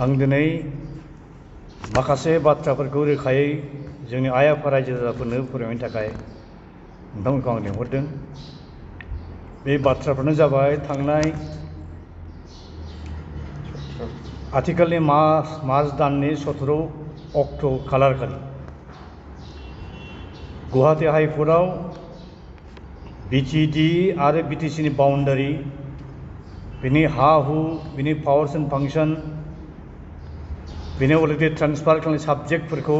आं दिनै माखासे बाथ्राफोरखौ रोखायै जोंनि आइ आफा रायजो राजाफोरनो फोरमायनो थाखाय नोंथांमोनखौ आं लिंहरदों। बे बाथ्राफोरानो जाबाय थांनाय आथिखालनि मार्च दाननि 17 अक्ट' खालार खालि गुवाहाटी हाइकर्टआव बिटिएडि आरो बिटिसिनि बाउन्डारि, बिनि हा हु, बिनि पावार्स एन्ड फांसन, बिनि अलरेडि ट्रान्सफार खालामनाय साबजेक्टफोरखौ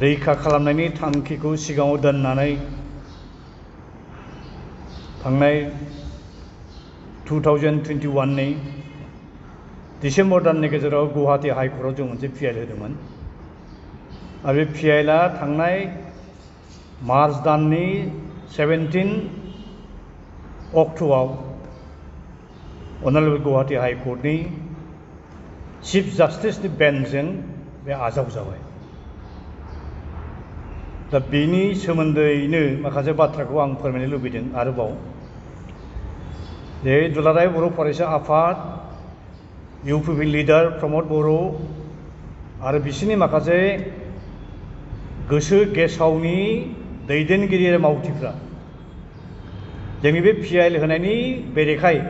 रैखा खालामनायनि थांखिखौ सिगाङाव दोननानै थांनाय 2021 नि डिसेम्बर दाननि गेजेराव गुवाहाटी हाइकर्टआव जों मोनसे पिआइएल होदोंमोन आरो बे पिआइएलआ थांनाय मार्च दाननि 17 अक्ट'आव अनारेबल गुवाहाटी हाइकर्टनि चिफ जास्टिसनि बेन्चजों बे आजावजाबाय। दा बेनि सोमोन्दैनो माखासे बाथ्राखौ आं फोरमायनो लुबैदों आरोबाव। जे दुलाराय बर' फरायसा आफाद, इउपिपि लिडार प्रमद बर' आरो बिसोरनि माखासे गोसो गेसावनि दैदेनगिरि आरो मावथिफ्रा जोंनि बे पिआइएल होनायनि बेरेखायै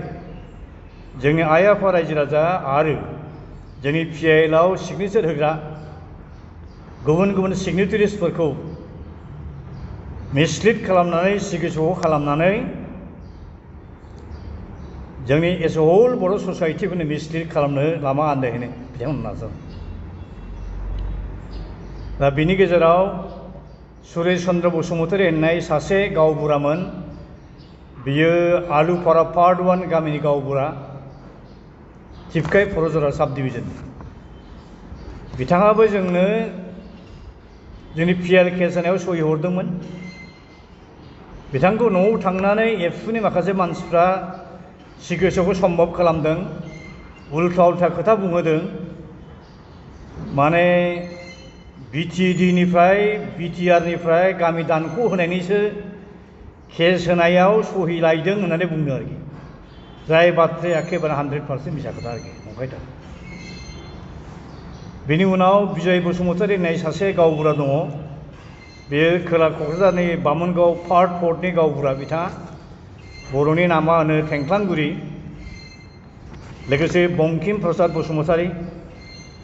जोंनि आइ आफा रायजो राजा आरो जोंनि पिआइएलआव सिगनेचार होग्रा गुबुन गुबुन सिगनेटारिसफोरखौ मिसलिड खालामनानै सिगिसग' खालामनानै जोंनि as a hall Bodo' ससाइटिफोरनो mislead खालामनो लामा आन्दायहोनो बिथांमोना नाजादों। दा बिनि गेजेराव सुरेश चन्द्र बसुमतारी होननाय सासे गावबुरामोन। बियो आलुपारा पार्ट 1 गामिनि गावबुरा, थिपकाइ फरजरा साब डिभिजन। बिथाङाबो जोंनो जोंनि पिआइएल केस होनायाव सहि हरदोंमोन। बिथांखौ न'आव थांनानै एबसुनि माखासे मानसिफ्रा सिकित्साखौ सम्भब खालामदों, उल्था उल्था खोथा बुंहोदों। माने बिटिएडिनिफ्राय बिटिआरनिफ्राय गामि दानख' होनायनिसो केस होनायाव सहि लायदों होननानै बुंदों आरोखि। जाय बाथ्राया एखेबारे 100% मिसा खोथा आरोखि, नंखायदा। बिनि उनाव बिजय बसुमतारी होननाय सासे गावबुरा दङ। बेयो खोला क'क्राझारनि बामोनगाव पार्ट 4 नि गावबुरा। बिथाङा बर'नि नामा होनो थेंख्लांगुरि। लोगोसे बंकिम प्रसाद बसुमतारी,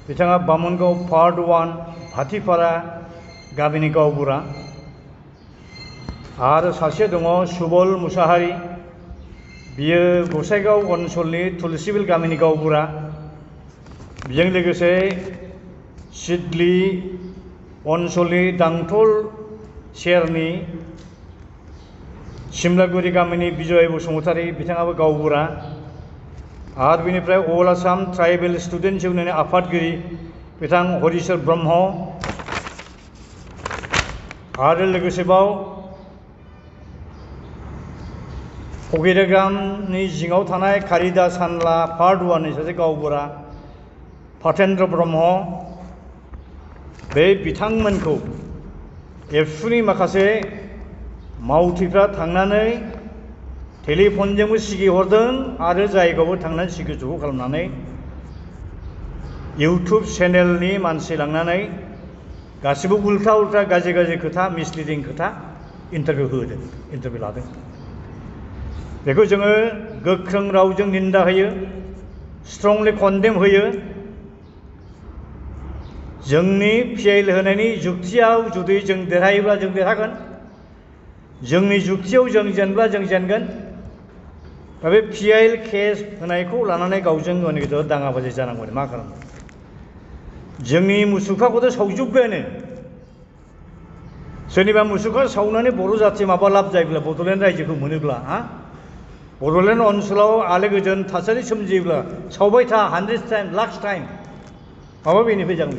बिथाङा बामोनगाव पार्ट 1 भाटिपारा गामिनि गावबुरा। आरो सासे दङ सुबल मुसाहारि, बियो गसाइगाव ओनसोलनि तुलसिबिल गामिनि गावबुरा। बेजों लोगोसे सिडली ओनसोलनि दांथल सेरनि सिमलागुरि गामिनि बिजय बसुमतारी, बिथाङाबो गावबुरा। आरो बिनिफ्राय अल आसाम ट्राइबेल स्टुडेन्टस इउनियननि आफादगिरि बिथां हरिचर ब्रह्म। आरो लोगोसेबाव फकिरगामनि जिङाव थानाय कारिदा सानला पार्ट 1 नि सासे गावबुरा फातेन्द्र ब्रह्म। बे बिथांमोनखौ एबसुनि माखासे मावथिफ्रा थांनानै टेलिफनजोंबो सिगिहरदों आरो जायगायावबो थांनानै सिगिजग' खालामनानै इउटुब चेनेलनि मानसि लांनानै गासिबो उल्था उल्था गाज्रि गाज्रि खोथा, मिसलिडिं खोथा इन्टारभिउ लादों। बेखौ जोङो गोख्रों रावजों निन्दा होयो, स्ट्रंलि कन्डेम होयो। जोंनि पिआइएल होनायनि जुक्तियाव जुदि जों देरहायोब्ला जों देरहागोन, जोंनि जुक्तियाव जों जेनब्ला जों जेनगोन। दा बे पिआइएल केस होनायखौ लानानै गावजों गावनि गेजेराव दाङाबाजि जानांगौनि मा खालामो? जोंनि मुसुखाखौथ' सावजोब्बायानो। सोरनिबा मुसुखा सावनानै बर' जाथि माबा लाब जायोब्ला, बड'लेण्ड रायजोखौ मोनोब्ला, बड'लेण्ड ओनसोलाव आलो गोजोन थासारि सोमजियोब्ला सावबाय था 100 टाइम, लाख टाइम, माबा बेनिफ्राय जागोन।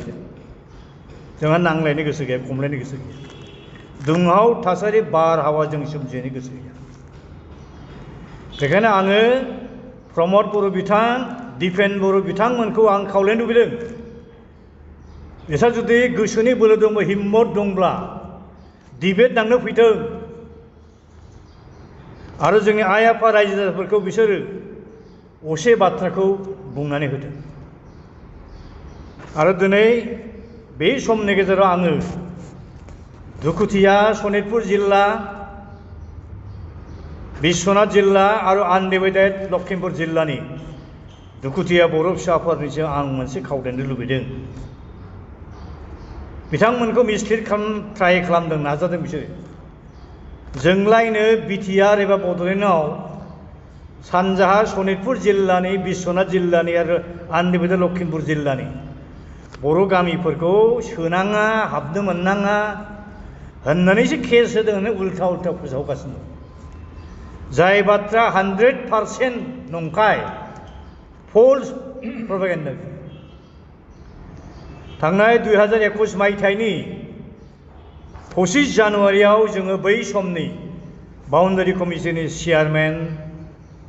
जोंहा नांलायनो गोसो गैया, खमलायनो गोसो गैया। दुंहाव थासारि बारहावा जों सोमजिनो गोसो गैया। बेखायनो आङो प्रमद बर' बिथां, दिपेन बर' बिथांमोनखौ आं खावलायनो लुबैदों, बिसोर जुदि गोसोनि बोलो दंबा, हिम्मत दंब्ला डिबेट नांनो फैथों आरो जोंनि आइ आफा रायजो राजाफोरखौ बिसोरो असे बाथ्राखौ बुंनानै होदों। आरो दिनै बे समनि गेजेराव आङो दुखुथिया सनितपुर जिल्ला बिश्वनाथ जिल्ला आरो आनडिभाइडेड लखिमपुर जिल्लानि दुखुथिया बर' फिसाफोरनिसिम आं मोनसे खावलायनो लुबैदों बिथांमोनखौ मिसलिड ट्राइ खालामदों नाजादों बिसोर जोंलायनो बिटिआर एबा बड'लेण्डआव सानजाहा सनितपुर जिल्लानि बिश्वनाथ जिल्लानि आरो आनडिभाइडेड लखिमपुर जिल्लानि बर' गामिफोरखौ सोनाङा हाबनो मोननाङा होननानैसो केस होदों होननानै उल्था उल्था फोसावगासिनो दं जाय बाथ्रा 100% नंखाय फल्स प्रपागेन्डा थांनाय 2021 मायथाइनि 25 जानुवारियाव जोङो बै समनि बाउन्डारि कमिसननि चेयारमेन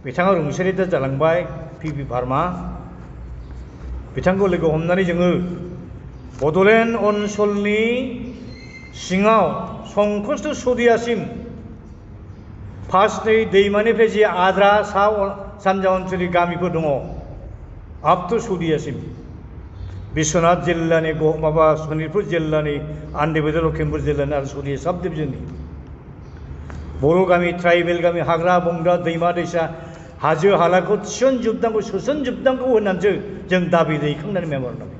बिथाङा रुंसारि जालांबाय पि भार्मा बिथांखौ लोगो हमनानै जोङो बड'लेण्ड ओनसोलनि सिङाव संकष्ट सदियासिम फार्स्टै दैमानिफ्राय जे आद्रा सानजा ओनसोलनि गामिफोर दङ आप टु सदियासिम बिश्वनाथ जिल्लानि सनितपुर जिल्लानि आनडिभाइडेड लखिमपुर जिल्लानि आरो सदिया साब डिभिजननि बर' गामि ट्राइबेल गामि हाग्रा बंग्रा दैमा दैसा हाजो हालाखौ थिसनजोबनांगौ सोसनजोबनांगौ होननानैसो जों दाबि दैखांनानै मेमर होनांगौ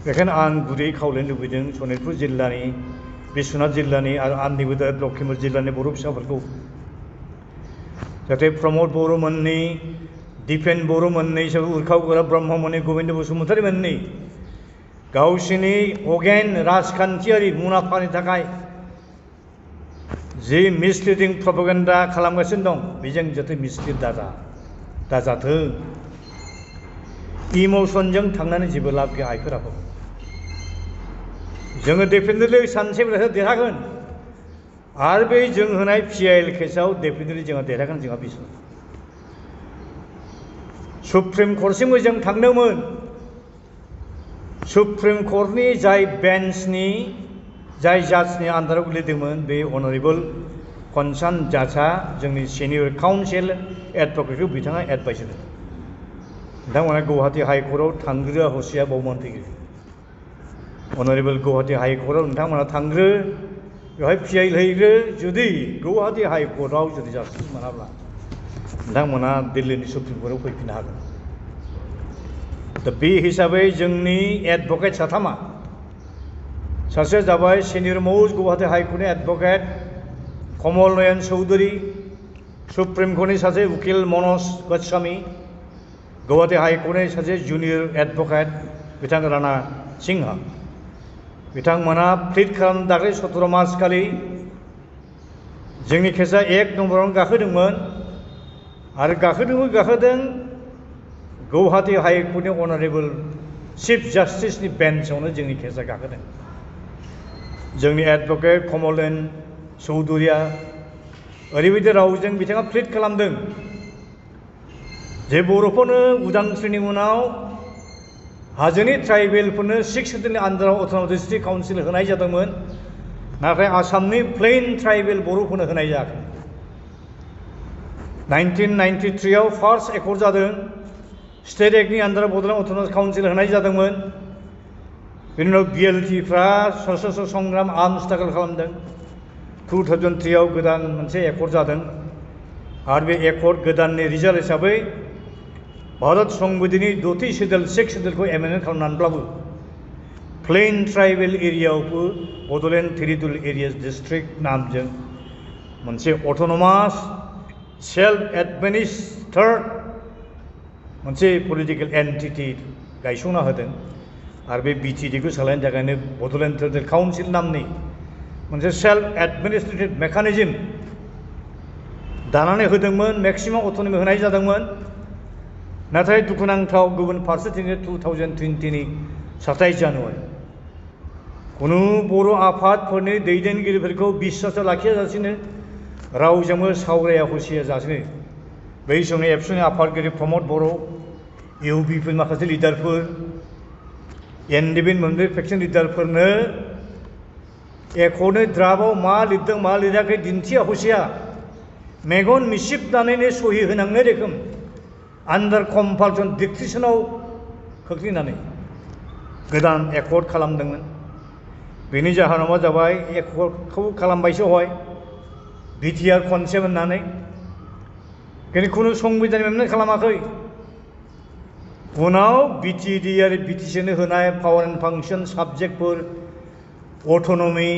बेखायनो आं गुरै खावलायनो लुबैदों सनितपुर जिल्लानि बिश्वनाथ जिल्लानि आरो आनडिभाइडेड लखिमपुर जिल्लानि बर' फिसाफोरखौ जाहाथे प्रमद बर'मोननि दिपेन बर'मोननि उर्खाव गोरा ब्रह्ममोननि गोविन्द बसुमतारीमोननि गावसिनि अगेन राजखान्थियारि मुलाम्फानि थाखाय जे मिसलिडिं प्रपागेन्डा खालामगासिनो दं बेजों जाहाथे मिसलिड दाजाथों इमसनजों थांनानै जेबो लाब गैया आइफोराबो जोङो डेफिनेटलि सानसे देरहागोन आरो बे जों होनाय PIL केसआव डेफिनेटलि जोंहा देरहागोन जोंहा बिश्वास सुप्रिम कर्टसिमबो जों थांदोंमोन सुप्रिम कर्टनि जाय बेन्चनि जाय जाजनि आन्दाराव गोलैदोंमोन बे अनारेबल कनसार्न जाजआ जोंनि सिनियर काउन्सिल एडभकेटखौ बिथाङा एडभाइस होदों बिथांमोना गुवाहाटी हाइकर्टआव थांग्रोआ हसिया बावमान फैग्रो अनारेबल गुवाहाटी हाइकर्टआव नोंथांमोना थांग्रो बेवहाय PIL हैग्रो जुदि गुवाहाटी हाइकर्टआव जुदि जास्टिस मोनाब्ला नोंथांमोना दिल्लीनि सुप्रिम कर्टआव फैफिननो हागोन दा बे हिसाबै जोंनि एडभकेट साथामा सासेया जाबाय senior most Guwahati हाइकर्टनि advocate Kamal Nayan Chaudhuri supreme कर्टनि सासे उकिल मनज गस्वामी गुवाहाटी हाइकर्टनि सासे जुनियर एडभकेट बिथां राणा सिंहा बिथांमोना प्लिड खालाम दाख्लै 17 मार्च खालि जोंनि केसा 1 नम्बरावनो गाखोदोंमोन आरो गाखोदों गुवाहाटी हाइकर्टनि अनारेबल चिफ जास्टिसनि बेन्चआवनो जोंनि केसा गाखोदों जोंनि एडभकेट कमलेन चौधुरीया ओरैबायदि रावजों बिथाङा प्लिड खालामदों जे बर'फोरनो उदांस्रिनि उनाव हाजोनि ट्राइबेलफोरनो 6 सिडुलनि आन्दाराव अट'नमास डिस्ट्रिक्ट काउन्सिल होनाय जादोंमोन नाथाय आसामनि प्लेन ट्राइबेल बर'फोरनो होनाय जायाखै 1993 आव फार्स्ट एकर्ड जादों स्टेट एक्टनि आन्दाराव बड'लेण्ड अट'नमास काउन्सिल होनाय जादोंमोन बेनि उनाव BLTफ्रा सशस्त्र संग्राम आर्म्स दाखल खालामदों 2003 आव गोदान मोनसे एकर्ड जादों आरो बे एकर्ड गोदाननि रिजाल्ट हिसाबै भारत संबिधाननि 6थि सिडुल 6 सिडुलखौ एमेन्डमेन्ट खालामनानैब्लाबो प्लेन ट्राइबेल एरियायावबो बड'लेण्ड टेरिटरियेल एरियास डिस्ट्रिक्ट नामजों मोनसे अट'नमास सेल्फ एडमिनिस्ट्रेटेड मोनसे पलिटिकेल एन्टिटी गायसंना होदों आरो बे BTDखौ सालायनो थाखायनो बड'लेण्ड टेरिटरियेल काउन्सिल नामनि मोनसे सेल्फ एडमिनिस्ट्रेटिभ मेकानिजम दानानै होदोंमोन मेक्सिमाम अट'नमि होनाय जादोंमोन नाथाय दुखुनांथाव गुबुन फारसेथिंनो 2020नि 27 जानुवारि कुनु बर' आफादफोरनि दैदेनगिरिफोरखौ बिश्वासाव लाखियाजासेनो रावजोंबो सावराया हसियाजासेनो बै समनि एबसुनि आफादगिरि प्रमद बर' UPफोरनि माखासे लिडारफोर NDPनि मोनब्रै फेक्सन लिडारफोरनो एकर्डनि ड्राफ्टआव मा लिरदों मा लिराखै दिन्थिया हसिया मेगन मिसिबनानैनो सहि होनांनाय रोखोम आन्डार कम्पालसन डिक्टेसनाव खोख्लैनानै गोदान एकर्ड खालामदोंमोन बेनि जाहोना मा जाबाय एकर्डखौ खालामबायसो हय बिटिआर कनसेप्ट होननानै खिन्थु खुनु संबिधान एमेन्डमेन्ट खालामाखै उनाव बिटिएडि आरो बिटिसिनो होनाय पावार एन्ड फांसन साबजेक्टफोर अट'नमि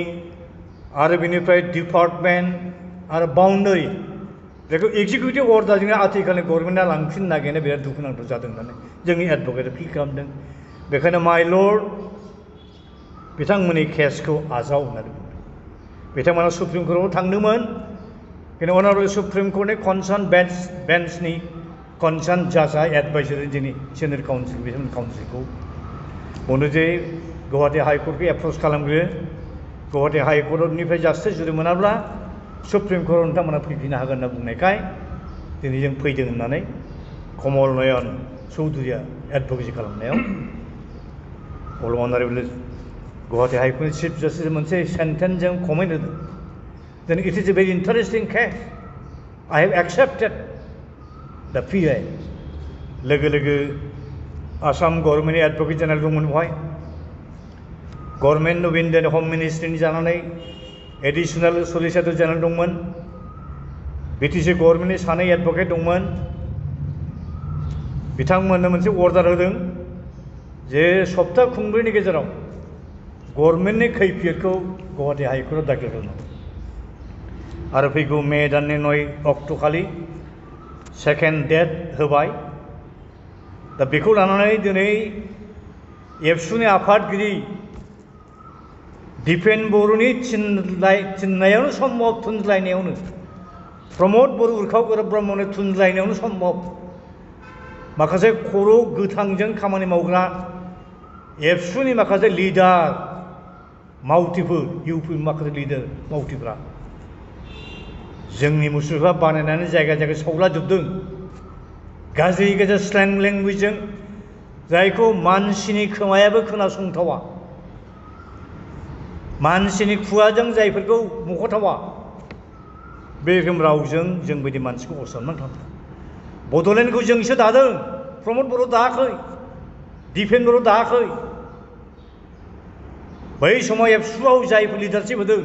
आरो बेनिफ्राय डिपार्टमेन्ट आरो बाउन्डारि बेखौ एग्जिकिउटिभ अर्डारजोंनो आथिखालनि गभर्नमेन्टआ लांफिननो नागिरनाया बिराद दुखुनांथाव जादों होननानै जोंनि एडभकेटआ फिल खालामदों बेखायनो माय लर्ड बिथांमोननि केसखौ आजाव होननानै बुंदों बिथांमोना सुप्रिम कर्टआव थांदोंमोन खिन्थु अनारेबल सुप्रिम कर्टनि कनसार्न बेन्चनि कनसार्न जाजआ एडभाइजारि दिनै सिनियर काउन्सिल बिथांमोन काउन्सिलखौ बुंदों जे गुवाहाटी हाइकर्टखौ एप्रच खालामग्रो गुवाहाटी हाइकर्टनिफ्राय जास्टिस जुदि मोनाब्ला सुप्रिम कर्टआव नोंथांमोना फैफिननो हागोन होनना बुंनायखाय दिनै जों फैदों होननानै कमल नयन चौधुरिया एडभकेसि खालामनायाव अनारेबल गुवाहाटी हाइकर्टनि चिफ जास्टिस मोनसे सेन्टेन्सजों कमेन्ट होदों देन it is A very interesting case I have accepted दा पिआइ लोगो लोगो आसाम गभर्नमेन्टनि एडभकेट जेनेरेल दंमोन बेवहाय गभर्नमेन्ट अफ इन्डियानि हम मिनिस्ट्रिनि जानानै एडिशनेल सलिसिटर जेनेरेल दंमोन बिटिसि गभर्नमेन्टनि सानै एडभकेट दंमोन बिथांमोननो मोनसे अर्डार होदों जे सप्ता खुंब्रैनि गेजेराव गभर्नमेन्टनि खैफियतखौ गुवाहाटी हाइकर्टआव दाखिल खालामनांगौ आरो फैगौ मे दाननि 9 अक्ट'खालि सेकेन्ड डेट होबाय दा बेखौ लानानै दिनै एबसुनि आफादगिरि दिपेन बर'नि थिननायावनो सम्भब थुनज्लायनायावनो प्रमद बर' उर्खाव गोरोब ब्रह्मनि थुनज्लायनायावनो सम्भब माखासे खर' गोथांजों खामानि मावग्रा एबसुनि माखासे लिडार मावथिफोर इउपिनि माखासे लिडार मावथिफ्रा जोंनि मुसुखा बानायनानै जायगा जायगा सावलाजोबदों गाज्रि गाज्रि स्लें लेंगुवेजजों जायखौ मानसिनि खोमायाबो खोनासंथावा मानसिनि खुगाजों जायफोरखौ मख'थावा बे रोखोम रावजों जों बायदि मानसिखौ असनमान खालामदों बड'लेण्डखौ जोंसो दादों प्रमद बर' दायाखै दिपेन बर' दायाखै बै समाव एबसुआव जायफोर लिडारशिप होदों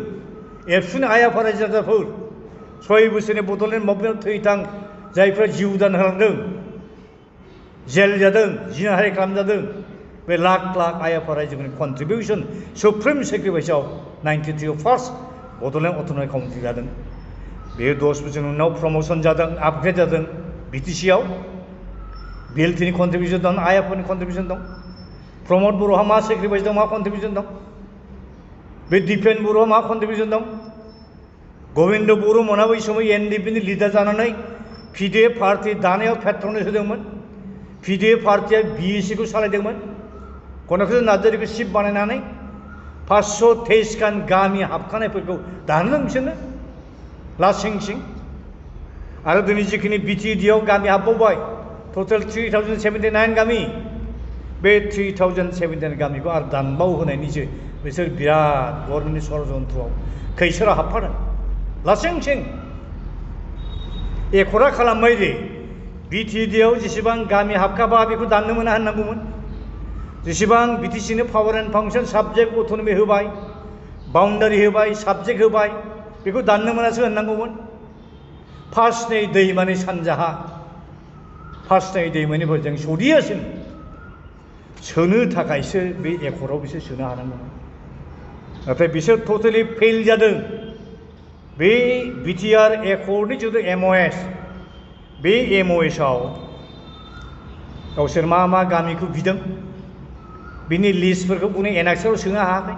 एबसुनि आइ आफा रायजो राजाफोर 6 बोसोरनि बड'लेण्ड मुभमेन्टआव थैथां जायफ्रा जिउ दान होलांदों जेल जादों जिनाहारि खालामजादों बे लाख लाख आइ आफा रायजोफोरनि कन्ट्रिबिउसन सुप्रिम सेक्रिफाइसआव 93 फार्स्ट बड'लेण्ड अट'नमिक काउन्सिल जादों बेयो 10 बोसोरनि उनाव प्रम'सन जादों आपग्रेड जादों बिटिसिआव बिएलटिनि कन्ट्रिबिउसन दं आइ आफानि कन्ट्रिबिउसन दं प्रमद बर'हा मा सेक्रिफाइस दं मा कन्ट्रिबिउसन दं बे दिपेन बर'हा मा कन्ट्रिबिउसन दं गबिन्द बर' मोना बै समाव एनडिपिनि लिडार जानानै पिडिएफ पार्टि दानायाव पेट्रनेज होदोंमोन पिडिएफ पार्टिया बिएससिखौ सालायदोंमोन गणेश नार्जारिखौ चिफ बानायनानै 523 खान गामि हाबखानायफोरखौ दानदों बिसोरनो लासिं सिं आरो दिनै जिखिनि बिटिएडिआव गामि हाबबावबाय टटेल 3079 गामि बे 3079 गामिखौ आरो दानबाव होनायनिसो बिसोर बिराद गभर्नमेन्टनि षड़यन्त्रआव खैसोरा हाबफादों लासिं सिं एकरा खालामबाय जे बिटिएडिआव जेसेबां गामि हाबखाबा बेखौ दाननो मोना होननांगौमोन जेसेबां बिटिसिनो पावार एन्ड फांसन साबजेक्ट अट'नमि होबाय बाउन्डारि होबाय साबजेक्ट होबाय बेखौ दाननो मोनासो होननांगौमोन फार्स्टनै दैमानि सानजाहा फार्स्टनै दैमानिफोरजों सौदियासिम सोनो थाखायसो बे एकराव बिसोर सोनो हानांगौमोन नाथाय बिसोर टटेलि फेल जादों बे बिटिआर एकर्डनि जिथु एमअएस बे एमअएसआव गावसोर मा मा गामिखौ बिदों बिनि लिस्टफोरखौ बुंनो एनेक्साराव सोनो हायाखै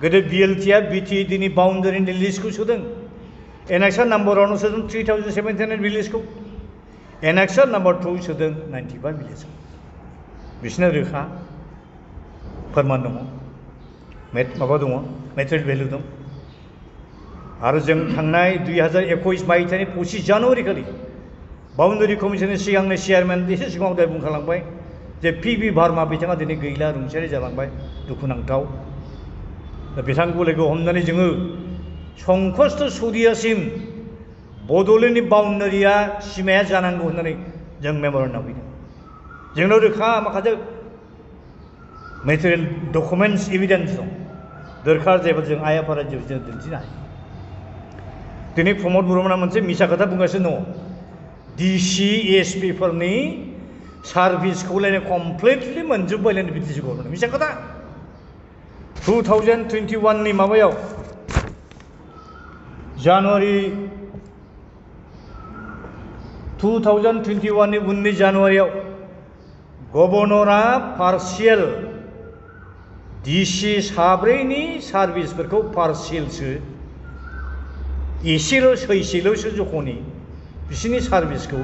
गोदो बिएलटिआ बिटिएडिनि बाउन्डारिनि लिस्टखौ सोदों एनेक्सार नाम्बारावनो सोदों 3079 भिलेजखौ एनेक्सार नाम्बार 2 सोदों 95 भिलेजखौ बिसोरनो रोखा फोरमान दङ माबा दङ मेटेरियेल भेलु दं आरो जों थांनाय 2021 मायथाइनि 25 जानुवारि खालि बाउन्डारि कमिसननि सिगांनि चेयारमेन एसे सिगाङाव दहाय बुंखालांबाय जे पिबि भार्मा बिथाङा दिनै गैला रुंसारि जालांबाय दुखुनांथाव दा बिथांखौ लोगो हमनानै जोङो संकष्ट सौदियासिम बड'लेण्डनि बाउन्डारिया सिमाया जानांगौ होननानै जों मेम'रेन्डाम होदों जोंनाव रोखा माखासे मेटेरियेल डकुमेन्ट्स एभिडेन्स दं दरखार जायोबा जों आइ आफादा जों दिन्थिनो हायो दिनै प्रमद बर'मोना मोनसे मिसा खोथा बुंगासिनो दङ डिसि एसपि फोरनि सार्भिसखौ लायनो कमप्लिटलि मोनजोब्बायलायनो बिटिसि गभर्नमेन्ट मिसा खोथा 2021 नि माबायाव जानुवारि 2021 नि 19 जानुवारियाव गभर्नरा पार्शियेल डिसि साब्रैनि सार्भिसफोरखौ पार्शियेलसो एसेल' सैसेल'सो जख'नि बिसोरनि सार्भिसखौ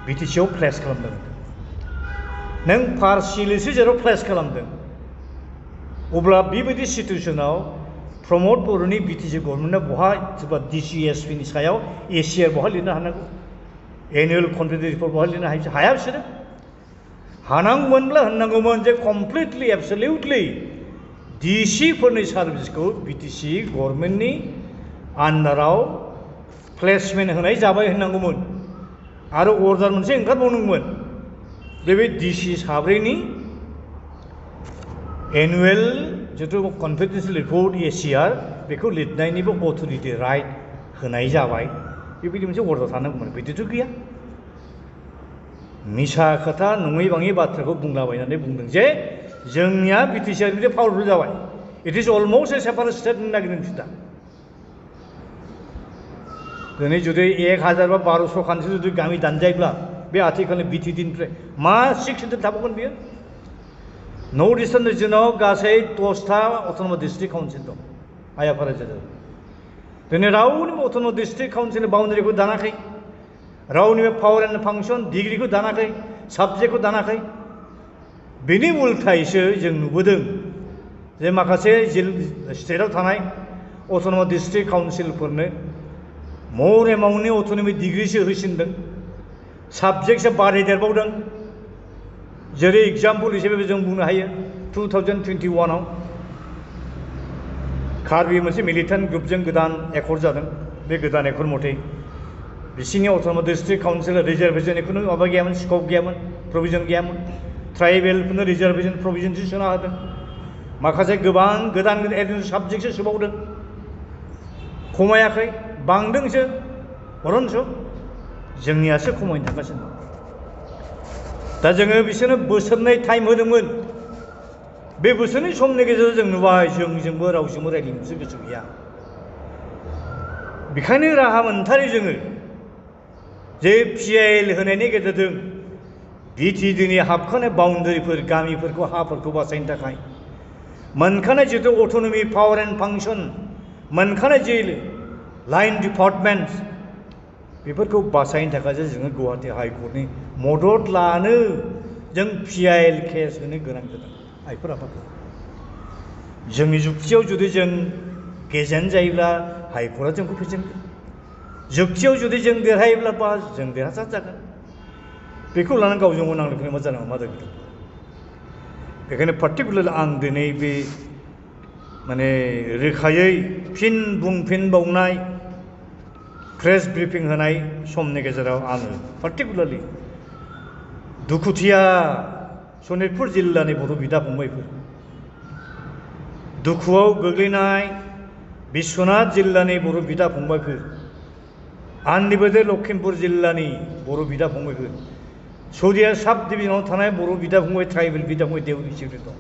बिटिसिआव प्लेस खालामदों नों पार्शियेलसो जेराव प्लेस खालामदों अब्ला बेबायदि सिटुएसनाव प्रमद बर'नि बिटिसि गभर्नमेन्टआ बहा सोरबा डिसि एसपिनि सायाव एसिआर बहा लिरनो हानांगौ एनुवेल कन्ट्रिबिउटरि रिपर्ट बहा लिरनो हाया बिसोरो हानांगौमोनब्ला होननांगौमोन जे कमप्लिटलि एबसलिउटलि डिसि फोरनि सार्भिसखौ बिटिसि गभर्नमेन्टनि आन्डाराव प्लेसमेन्ट होनाय जाबाय होननांगौमोन आरो अर्डार मोनसे ओंखारबावनांगौमोन बे डिसि साब्रैनि एनुवेल जिथु कन्फिडेन्सियेल रिपर्ट एसिआर बेखौ लिरनायनिबो अथरिटि राइट होनाय जाबाय बेबायदि मोनसे अर्डार थानांगौमोन बिदिथ' गैया मिसा खोथा नङै बाङै बाथ्राखौ बुंलाबायनानै बुंदों जे जोंनिया बिटिसिआ बिदि पावारफुल जाबाय it is almost A separate state होननो नागिरदों दा दिनै जुदि 1000 बा 1200 खानसो जुदि गामि दानजायोब्ला बे आथिखालनि बिटिडिनिफ्राय मा 600 थाबावगोन बियो नर्थ इस्टार्न रिजनाव गासै 10टा अट'नमास डिस्ट्रिक्ट काउन्सिल दं आइ आफा रायजोआव दिनै रावनिबो अट'नमास डिस्ट्रिक्ट काउन्सिलनि बाउन्डारिखौ दानाखै रावनिबो पावार एन्ड फांसन डिग्रिखौ दानाखै साबजेक्टखौ दानाखै बेनि उल्थायैसो जों नुबोदों जे माखासे स्टेटआव थानाय अट'नमास डिस्ट्रिक्ट काउन्सिलफोरनो मर एमाउन्टनि अट'नमि डिग्रिसो होसिनदों साबजेक्टसो बारायदेरबावदों जेरै एग्जाम्पल हिसाबै जों बुंनो हायो 2021 आव कार्बि मोनसे मिलिटेन्ट ग्रुपजों गोदान एकर्ड जादों बे गोदान एकर्ड मथे बिसिनि अट'नमास डिस्ट्रिक्ट काउन्सिल रिजार्भेसन खुनु माबा गैयामोन स्कप गैयामोन प्रभिजन गैयामोन ट्राइबेलफोरनो रिजार्भेसन प्रभिजनसो सोना होदों माखासे गोबां गोदान एडमिसन साबजेक्टसो सोबावदों खमायाखै बांदोंसो बरन्स जोंनियासो खमायनो थांगासिनो दं दा जोङो बिसोरनो बोसोरनै टाइम होदोंमोन बे बोसोरनै समनि गेजेराव जों नुबाय जोंजोंबो रावजोंबो रायज्लायनोसो गोसो गैया बेखायनो राहा मोनथारै जोङो जे पिआइएल होनायनि गेजेरजों बिटिडिनि हाबखानाय बाउन्डारिफोर गामिफोरखौ हाफोरखौ बासायनो थाखाय मोनखानाय जितु अट'नमि पावार एन्ड फांसन मोनखानाय जे लाइन डिपार्टमेन्ट बेफोरखौ बासायनो थाखायसो जोङो गुवाहाटि हाइकर्टनि मदद लानो जों पिआइएल केस होनो गोनां जादों आइफोर आफाखौ जोंनि जुक्तियाव जुदि जों गेजेन जायोब्ला हाइकर्टआ जोंखौ फेजेनगोन जुक्तियाव जुदि जों देरहायोब्ला बा जों देरहासार जागोन बेखौ लानानै गावजों गाव नांलायनाय मा जानांगौ मा जागोन बेखायनो पार्टिकुलार आं दिनै बे माने रोखायै फिन बुंफिनबावनाय प्रेस ब्रिफिं होनाय समनि गेजेराव आङो पार्टिकुलारलि दुखुथिया सनितपुर जिल्लानि बर' बिदा फंबायफोर दुखुआव गोग्लैनाय बिश्वनाथ जिल्लानि बर' बिदा फंबायफोर आन्दिबोदे लखिमपुर जिल्लानि बर' बिदा फंबायफोर सौदिया साब डिभिजनाव थानाय बर' बिदा फंबाय ट्राइबेल बिदा फंबाय देउरि सिरि दं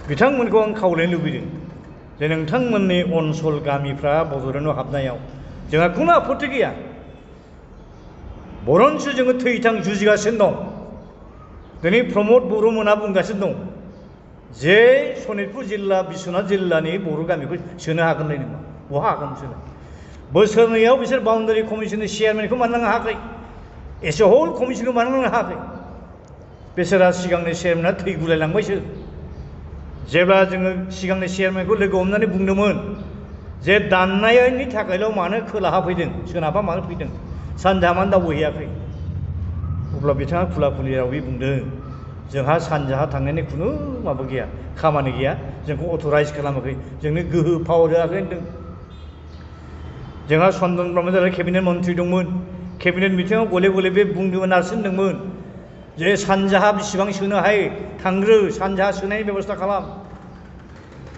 बिथांमोनखौ आं खावलायनो लुबैदों जे नोंथांमोननि ओनसोल गामिफ्रा बड'लेण्डआव हाबनायाव जोंहा खुनु आपत्ति गैया बरन्स जोङो थैथां जुजिगासिनो दं दिनै प्रमद बर'मोना बुंगासिनो दं जे सनितपुर जिल्ला बिश्वनाथ जिल्लानि बर' गामिखौ सोनो हागोनलाय नङा बहा हागोन सोनो बोसोरनैयाव बिसोर बाउन्डारि कमिसननि चेयारमेनखौ मानो नांनो हायाखै एसे हल कमिसनखौ मानो नांनो हायाखै बिसोरा सिगांनि चेयारमेना थैगुलायलांबायसो जेब्ला जोङो सिगांनि चेयारमेनखौ लोगो हमनानै बुंदोंमोन जे दाननायनि थाखायल' मानो खोलाहा फैदों सोनाबहा मानो फैदों सानजाहा मानो दावबायहैयाखै अब्ला बिथाङा खुला खुलि रावै बुंदों जोंहा सानजाहा थांनायनि खुनु माबा गैया खामानि गैया जोंखौ अथराइज खालामाखै जोंनो गोहो पावार होआखै होनदों जोंहा चन्दन ब्रह्म जानाय केबिनेट मन्थ्रि दंमोन केबिनेट मिटिङाव गले गले बे बुंदोंमोन नारसिनदोंमोन 제 산자하 비시방 신하에 당그르 산자하 신하의 ବ୍ୟବস্থা खालाम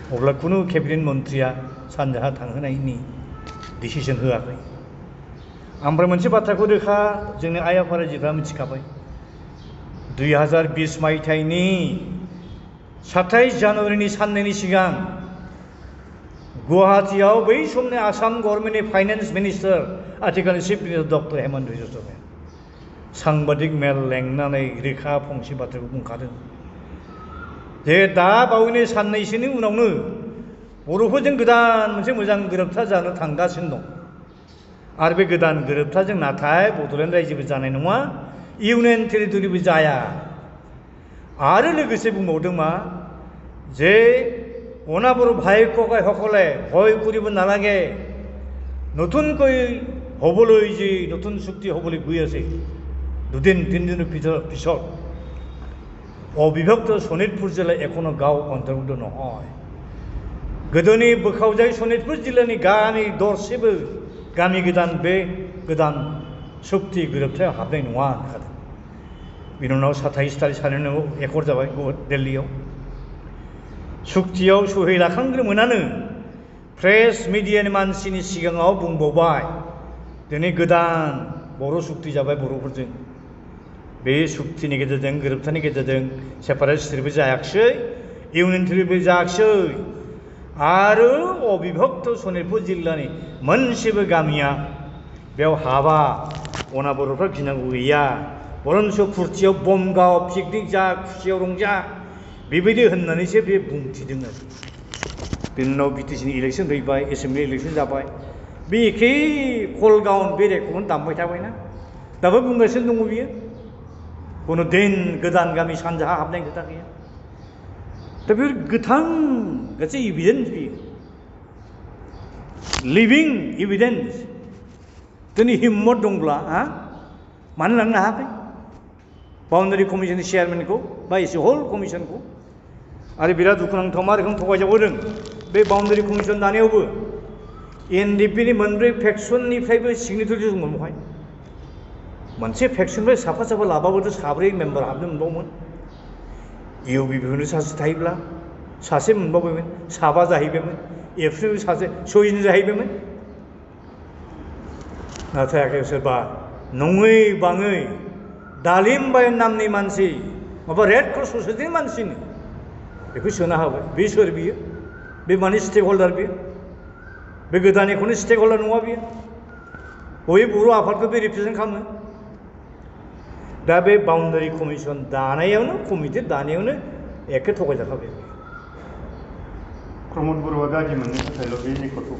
अब्ला कुनु केबिनेट मन्थ्रिया सानजाहा थांहोनायनि डिसिसन होआखै ओमफ्राय मोनसे बाथ्राखौ रोखा जोंनि आइ आफा रायजोफ्रा मिथिखाबाय 2020 मायथाइनि 27 जानुवारिनि साननैनि सिगां गुवाहाटीआव बै समनि आसाम गभर्नमेन्टनि फाइनेन्स मिनिस्टार आथिखालनि chief minister doctor Himanta Biswa शर्माया सांबादिक मेल लेंनानै रोखा फंसे बाथ्राखौ बुंखादों जे दा बावैनो साननैसोनि उनावनो बर'फोरजों गोदान मोनसे मोजां गोरोबथा जानो थांगासिनो दं आरो बे गोदान गोरोबथाजों नाथाय बड'लेण्ड रायजोबो जानाय नङा इउनियन टेरिटरिबो जाया आरो लोगोसे बुंबावदों मा जे অনাবর ভাইককাই সকলে ভয় কৰিব নালাগে নতুনকৈ হ'বলৈ যে নতুন চুক্তি হ'বলৈ গৈ আছে দুদিন তিনিদিনৰ পিছত অবিভক্ত শোণিতপুৰ জিলা এখনো গাঁও অন্তৰ্ভুক্ত নহয় गोदोनि बोखावजाय शोणितपुर जिल्लानि गामि दरसेबो गामि गोदान बे गोदान चुक्ति गोरोबथायाव हाबनाय नङा होनखादों बिनि उनाव 27 तारिख सानैनो एकर्ड जाबाय दिल्लीयाव चुक्तियाव सहि लाखांग्रोमोनानो प्रेस मिडियानि मानसिनि सिगाङाव बुंबावबाय दिनै गोदान बर' चुक्ति जाबाय बर'फोरजों बे चुक्तिनि गेजेरजों गोरोबथानि गेजेरजों सेपारेट स्टेटबो जायाखिसै इउनियन टेरिटरिबो जायाखिसै आरो अबिभक्त शोणितपुर जिल्लानि मोनसेबो गामिया बेयाव हाबा अना बर'फ्रा गिनांगौ गैया बरन्स फुर्तियाव बम गाव पिकनिक जा खुसियाव रंजा बेबायदि होननानैसो बे बुंथिदों आरो बिनि उनाव बिटिसिनि इलेक्सन फैबाय एसेम्बलि इलेक्सन जाबाय बे एखे कलगाउन बे रेकर्डखौनो दामबाय थाबायना दाबो बुंगासिनो दङ बियो कुनु दिन गोदान गामि सानजाहा हाबनाय खोथा गैया दा बेफोर गोथां गासै एभिडेन्स बियो लिभिं एभिडेन्स दिनै हिम्मत दंब्ला मानो लांनो हायाखै बाउन्डारि कमिसननि चेयारमेनखौ बा एसे हल कमिसनखौ आरो बिराद दुखुनांथाव मा रोखोम थगायजाबोदों बे बाउन्डारि कमिसन दानायावबो एनडिपिनि मोनब्रै फेक्सननिफ्रायबो सिगनेचार दंमोन बेवहाय मोनसे फेक्सननिफ्राय साफा साफा लाबाबोथ' साब्रै मेम्बार हाबनो मोनबावोमोन इउबिपिनो सासे थायोब्ला सासे मोनबावबायमोन साबा जाहैबायमोन एफसिबो सासे सयजन जाहैबायमोन नाथाय सोरबा नङै बाङै दालिमबाई नामनि मानसि माबा रेड क्रस ससाइटिनि मानसिनो बेखौ सोना होबाय बे सोर बियो बे माने स्टेक हल्डार बियो बे गोदाननिखौनो स्टेक हल्डार नङा बियो बय बर' आफादखौ बे रिप्रेजेन्ट खालामो दा बे बाउन्डारि कमिसन दानायावनो कमिटि दानायावनो एखे थगायजाखाबाय प्रमद बर'आ गाज्रि मोननो थाखायल' बे रेकर्डखौ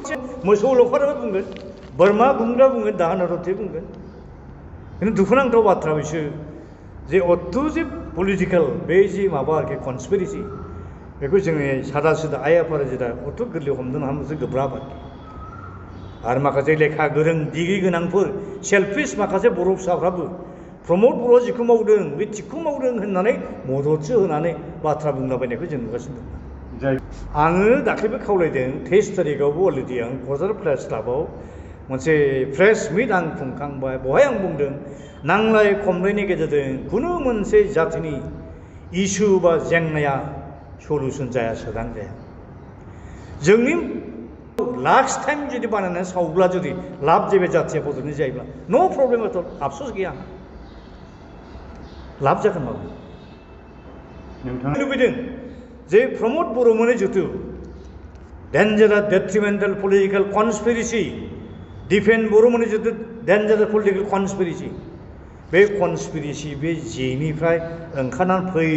मोसौ लखराबो बुंगोन बोरमा बुंग्रा बुंगोन दाहोना रथे बुंगोन किन्तु दुखुनांथाव बाथ्रा बिसोर जे अत्थ' जे पलिटिकेल बे जे माबा आरोखि कनस्पिरेसि बेखौ जोंनि सादा सिदा आइ आफा रायजोआ अत्थ' गोरलै हमनो हामोसो गोब्राब आरो माखासे लेखा गोरों डिग्रि गोनांफोर सेल्फिस माखासे बर' फिसाफ्राबो प्रमद बर'आ जिखौ मावदों बे थिगखौ मावदों होननानै मददसो होनानै बाथ्रा बुंलाबायनायखौ जों नुगासिनो दं आङो दाख्लैबो खावलायदों 23 तारिखआवबो अलरेडि आं क'क्राझार प्रेस क्लाबाव मोनसे प्रेस मिट आं खुंखांबाय बहाय आं बुंदों नांलाय खमलायनि गेजेरजों खुनु मोनसे जातिनि इस्यु बा जेंनाया सलुसन जाया सोदां जाया जोंनि लास्ट टाइम जुदि बानायनानै सावब्ला जुदि लाब जेबे जातिया बदलनाय जायोब्ला नो प्रब्लेम एट अल आफसोस गैया लाब जागोन माबा नोंथाङा लुबैदों जे प्रमद बर'मोननि जिथु डेन्जारास डेट्रिमेन्टेल पलिटिकेल कनस्पिरेसि डिफेन्ड बर'मोननि जिथु डेन्जारास पलिटिकेल कनस्पिरेसि बे कनस्पिरेसि बे जेनिफ्राय ओंखारनानै फै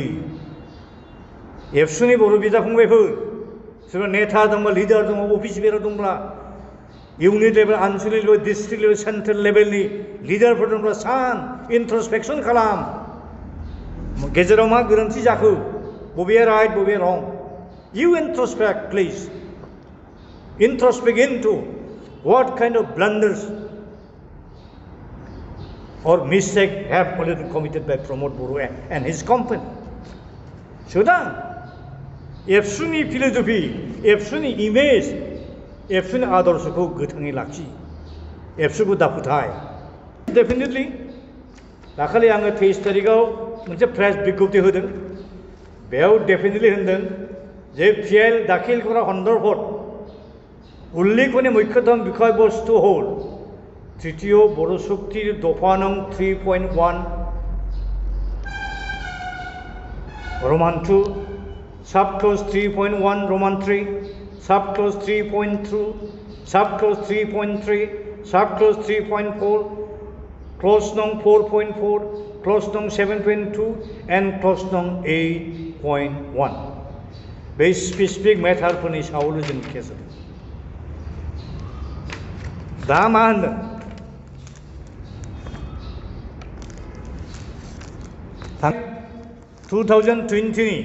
एबसुनि बर' बिदा फंबायफोर सोरबा नेता दंबा लिडार दङ अफिस बेराव दंब्ला इउनिट लेभेल आनसलिक लेभेल डिस्ट्रिक्ट लेभेल सेन्ट्रेल लेभेलनि लिडारफोर दंब्ला सान इन्ट्रस्पेक्सन खालाम गेजेराव मा गोरोन्थि जाखो बबेया राइट बबेया रं you introspect please introspect into what kind of blunders or mistake have already committed by Pramod Boro and his company sudah एबसुनि फिलसफि एबसुनि इमेज एबसुनि आदर्शखौ गोथाङै लाखि एबसुखौ दाफोथाय डेफिनेटलि दाखालि आङो 23 तारिखआव मोनसे प्रेस बिज्ञप्ति होदों बेयाव डेफिनेटलि होनदों जे पिएल दाखिल करा सन्दर्भत उल्लेखनीय मुख्यतम বিষয়বস্তু হল তৃতীয় বড় চুক্তির দফা নং 3.1 Roman 2 subclause 3.1 Roman 3 subclause 3.2 subclause 3.3 subclause 3.4 clause nung 4.4 clause nung 7.2 and clause nung 8.1 बे स्पेसिफिक मेटारफोरनि सायावल' जों केस होदों दा मा होनदों 2020 नि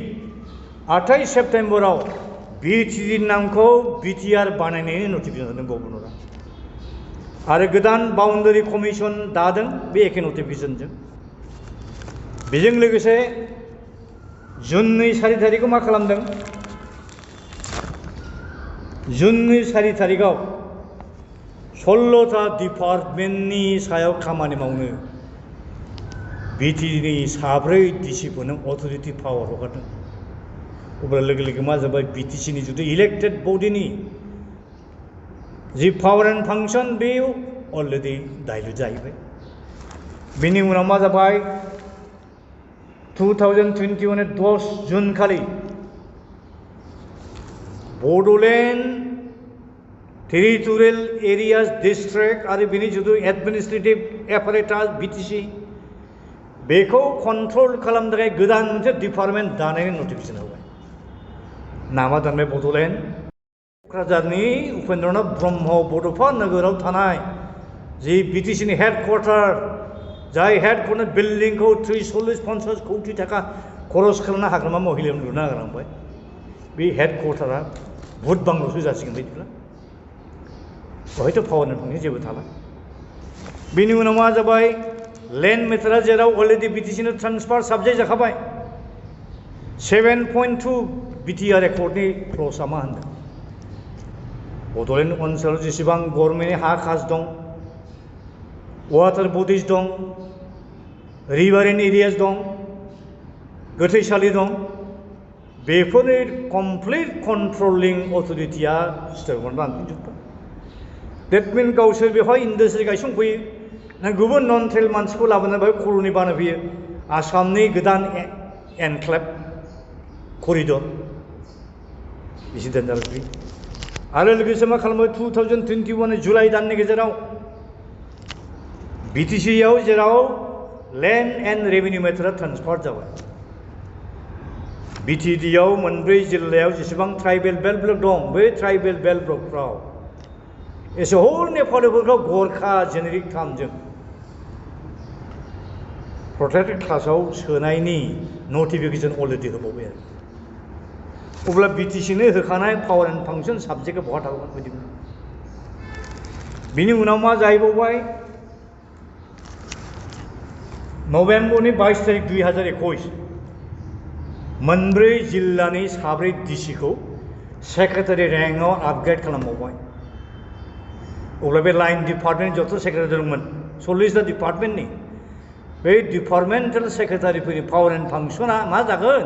28 सेप्टेम्बराव बिटिआरनि नामखौ बिटिआर बानायनायनि नटिफिकेसन होदों गभर्नरा आरो गोदान बाउन्डारि कमिसन दादों बे एखे नटिफिकेसनजों बेजों लोगोसे जुननि 4 तारिखआव मा खालामदों जुननि 4 तारिखआव 16टा डिपार्टमेन्टनि सायाव खामानि मावनो बिटिआरनि 4 डिसिफोरनो अथरिटि पावार हगारदों अब्ला लोगो लोगो मा जाबाय बिटिसिनि जुदि इलेक्टेड बडिनि जि पावार एन्ड फांसन बे अलरेडि डाइल्युट जाहैबाय बेनि उनाव मा जाबाय 2021 नि 10 जुन खालि बड'लेण्ड टेरिटरियेल एरियाज डिस्ट्रिक्ट आरो बिनि जुदि एडमिनिस्ट्रेटिभ एपारेटास बिटिसि बेखौ कन्ट्रल खालामनो थाखाय गोदान मोनसे डिपार्टमेन्ट दानायनि नटिफिकेसन होबाय नामा दानबाय बड'लेण्ड क'क्राझारनि उपेन्द्रनाथ ब्रह्म बड'फा नोगोराव थानाय जि बिटिसिनि हेडक्वार्टार जाय हेडक्वार्टार बिल्डिंखौ 30-40-50 कौटि थाखा खरस खालामना हाग्रामा महिलायाव लुना गालांबाय बे हेडक्वार्टारा भुट बांल'सो जासिगोन बायदिब्ला बेवहायथ' पावार एन्ड फांसन जेबो थाला बेनि उनाव मा जाबाय लेन्ड मेटारा जेराव अलरेडि बिटिसिनो ट्रान्सफार साबजेक्ट जाखाबाय 7.2 बिटिआर एकर्डनि क्ल'जआ मा होनदों बड'लेण्ड ओनसोलाव जेसेबां गभर्नमेन्टनि हा खाज दं वाटार बडिज दं रिभारिन एरियाज दं गोथैसालि दं बेफोरनि कमप्लिट कन्ट्रलिं अथरिटिया स्टेट गभर्नमेन्ट लांफिनजोब्बाय डेट मिन गावसोर बेवहाय इन्डास्ट्रि गायसंफैयो ना गुबुन नन ट्राइबेल मानसिखौ लाबोनानै बेवहाय कल'नि बानायफैयो आसामनि गोदान एनक्लेभ करिडर एसे डेन्जारास बे आरो लोगोसे मा खालामो 2021 जुलाइ दाननि गेजेराव बिटिसिआव जेराव लेन्ड एन्ड रेभिनिउ मेटारा ट्रान्सफार जाबाय बिटिडिआव मोनब्रै जिल्लायाव जेसेबां ट्राइबेल बेल्ट ब्लक दं बै ट्राइबेल बेल्ट ब्लकफ्राव एसे हल नेपालिफोरखौ गरखा जेनेरिक टार्मजों प्रटेक्टेड क्लासाव सोनायनि नटिफिकेसन अलरेडि होबावबाय आरो अब्ला बिटिसिनो होखानाय पावार एन्ड फांसन साबजेक्टआ बहा थागोन बायदि बिनि उनाव मा जाहैबावबाय नभेम्बरनि 22 तारिख 2021 मोनब्रै जिल्लानि 4 डिसिखौ सेक्रेटारि रेंकआव आपग्रेड खालामबावबाय अब्ला बे लाइन डिपार्टमेन्ट जथ' सेक्रेटारि दंमोन 40टा डिपार्टमेन्टनि बे डिपार्टमेन्टेल सेक्रेटारिफोरनि पावार एन्ड फांसना मा जागोन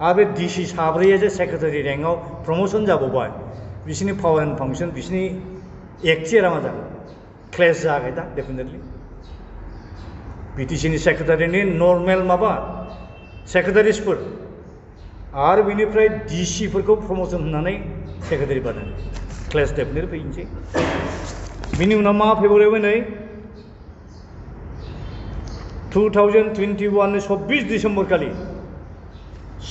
आरो बे डिसि 4 जे सेक्रेटारि रेंकआव प्रमोसन जाबावबाय बिसोरनि पावार एन्ड फांसन बिसोरनि एक्टियारा मा जागोन क्लेश जागोन दा डेफिनेटलि बिटिसिनि सेक्रेटारिनि नर्मेल माबा सेक्रेटारिसफोर आरो बिनिफ्राय डिसिफोरखौ प्रमोसन होनानै सेक्रेटारि बानायो क्लेश डेफिनेटलि फैनोसै बिनि उनाव मा फैबावलायबाय नै 2021 नि 24 डिसेम्बर खालि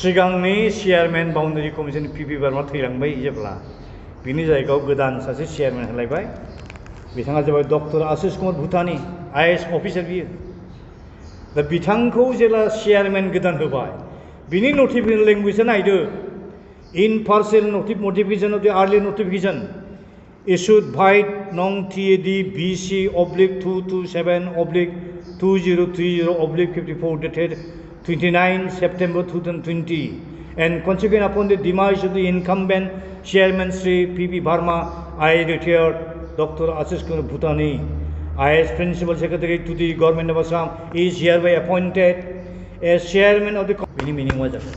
सिगांनि chairman boundary commission Pipi Barama थैलांबाय जेब्ला बिनि जायगायाव गोदान सासे चेयारमेन होलायबाय बिथाङा जाबाय डक्टर आशिष कुमार भुटानी आइएएस अफिसार बियो दा बिथांखौ जेब्ला चेयारमेन गोदान होबाय बिनि नटिफिकेसन लेंगुवेजआ नायदो इन पार्सियेल नटिफिकेसन अफ द early notification issued by nong TAD BC /227/2030/54 dated 29 September 2020 and consequent upon the demise of the incumbent chairman Sri P.B. Barma, I retired Dr. Ashish Kumar Bhutani. IAS Principal Secretary to the Government of Assam is hereby appointed as chairman of the बिनि मिनिंआ जाबाय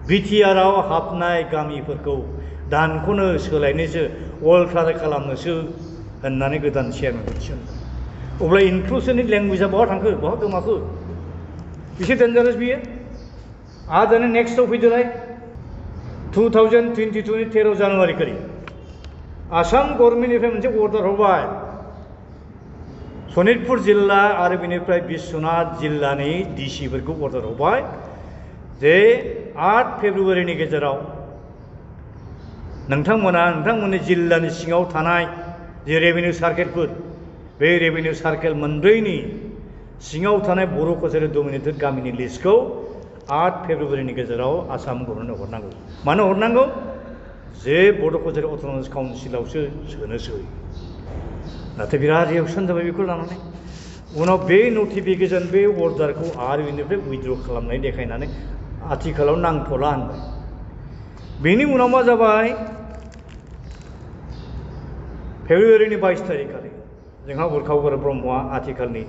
बिटिआरआव हाबनाय गामिफोरखौ दानख'नो सोलायनोसो Alt खालामनोसो होननानै गोदान चेयारमेनखौ थिसनबाय अब्ला इनक्लुसिभनि लेंगुवेजआ बहा थांखो बहा गोमाखो बेसे डेन्जारास बियो आरो दानो नेक्स्टआव फैदोलाय 2022 नि 13 जानुवारि खालि आसाम गभर्नमेन्टनिफ्राय मोनसे अर्डार हरबाय सनितपुर जिल्ला आरो बेनिफ्राय बिश्वनाथ जिल्लानि डिसिफोरखौ अर्डार हरबाय जे 8 फेब्रुवारिनि गेजेराव नोंथांमोननि जिल्लानि सिङाव थानाय जे रेभिनिउ सार्केलफोर बे रेभिनिउ सार्केल मोनब्रैनि सिङाव थानाय बर' कचारि डमिनेटेड गामिनि लिस्टखौ 8 फेब्रुवारिनि गेजेराव आसाम गभर्नमेन्टनो हरनांगौ मानो हरनांगौ जे बर' कचारि अट'नमास काउन्सिलावसो सोनोसै नाथाय बिराद रिएक्सन जाबाय बेखौ लानानै उनाव बे नटिफिकेसन बे अर्डारखौ आरो बेनिफ्राय उइथड्र खालामनाय देखायनानै आथिखालाव नांथ'ला होनबाय बेनि उनाव मा जाबाय फेब्रुवारिनि 22 तारिख खालि जोंहा उरखाव बर' ब्रह्मआ आथिखालनि